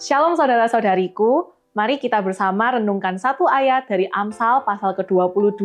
Shalom saudara-saudariku, mari kita bersama renungkan satu ayat dari Amsal pasal ke-22.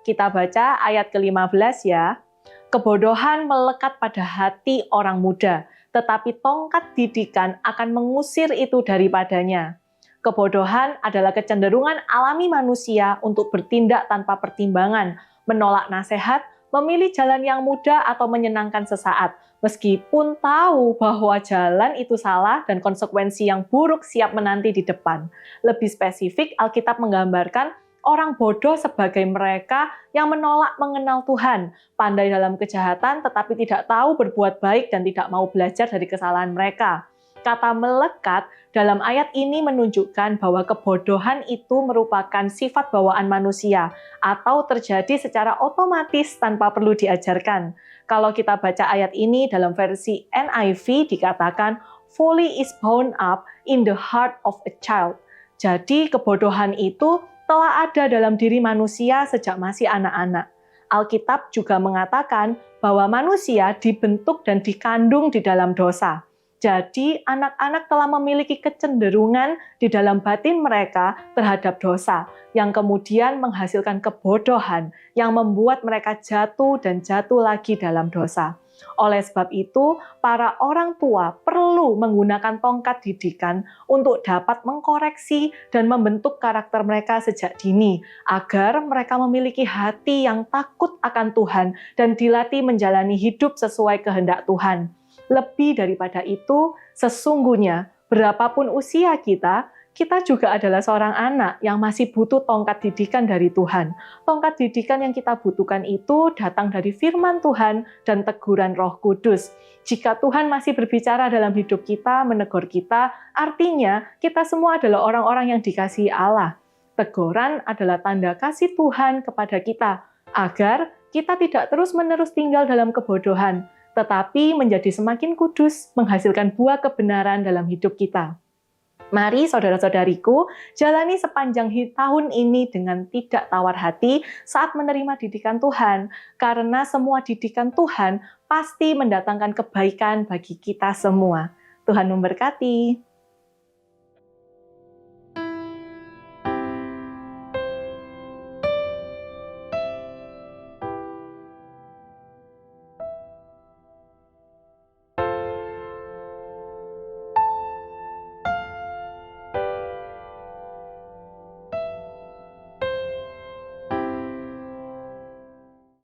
Kita baca ayat ke-15 ya. Kebodohan melekat pada hati orang muda, tetapi tongkat didikan akan mengusir itu daripadanya. Kebodohan adalah kecenderungan alami manusia untuk bertindak tanpa pertimbangan, menolak nasihat, memilih jalan yang mudah atau menyenangkan sesaat, meskipun tahu bahwa jalan itu salah dan konsekuensi yang buruk siap menanti di depan. Lebih spesifik, Alkitab menggambarkan orang bodoh sebagai mereka yang menolak mengenal Tuhan, pandai dalam kejahatan tetapi tidak tahu berbuat baik dan tidak mau belajar dari kesalahan mereka. Kata melekat dalam ayat ini menunjukkan bahwa kebodohan itu merupakan sifat bawaan manusia atau terjadi secara otomatis tanpa perlu diajarkan. Kalau kita baca ayat ini dalam versi NIV dikatakan, "Folly is bound up in the heart of a child." Jadi kebodohan itu telah ada dalam diri manusia sejak masih anak-anak. Alkitab juga mengatakan bahwa manusia dibentuk dan dikandung di dalam dosa. Jadi, anak-anak telah memiliki kecenderungan di dalam batin mereka terhadap dosa, yang kemudian menghasilkan kebodohan, yang membuat mereka jatuh dan jatuh lagi dalam dosa. Oleh sebab itu, para orang tua perlu menggunakan tongkat didikan untuk dapat mengkoreksi dan membentuk karakter mereka sejak dini, agar mereka memiliki hati yang takut akan Tuhan dan dilatih menjalani hidup sesuai kehendak Tuhan. Lebih daripada itu, sesungguhnya berapapun usia kita juga adalah seorang anak yang masih butuh tongkat didikan dari Tuhan. Tongkat didikan yang kita butuhkan itu datang dari firman Tuhan dan teguran Roh Kudus. Jika Tuhan masih berbicara dalam hidup kita, menegur kita, artinya kita semua adalah orang-orang yang dikasihi Allah. Teguran adalah tanda kasih Tuhan kepada kita, agar kita tidak terus-menerus tinggal dalam kebodohan, tetapi menjadi semakin kudus, menghasilkan buah kebenaran dalam hidup kita. Mari saudara-saudariku, jalani sepanjang tahun ini dengan tidak tawar hati saat menerima didikan Tuhan, karena semua didikan Tuhan pasti mendatangkan kebaikan bagi kita semua. Tuhan memberkati.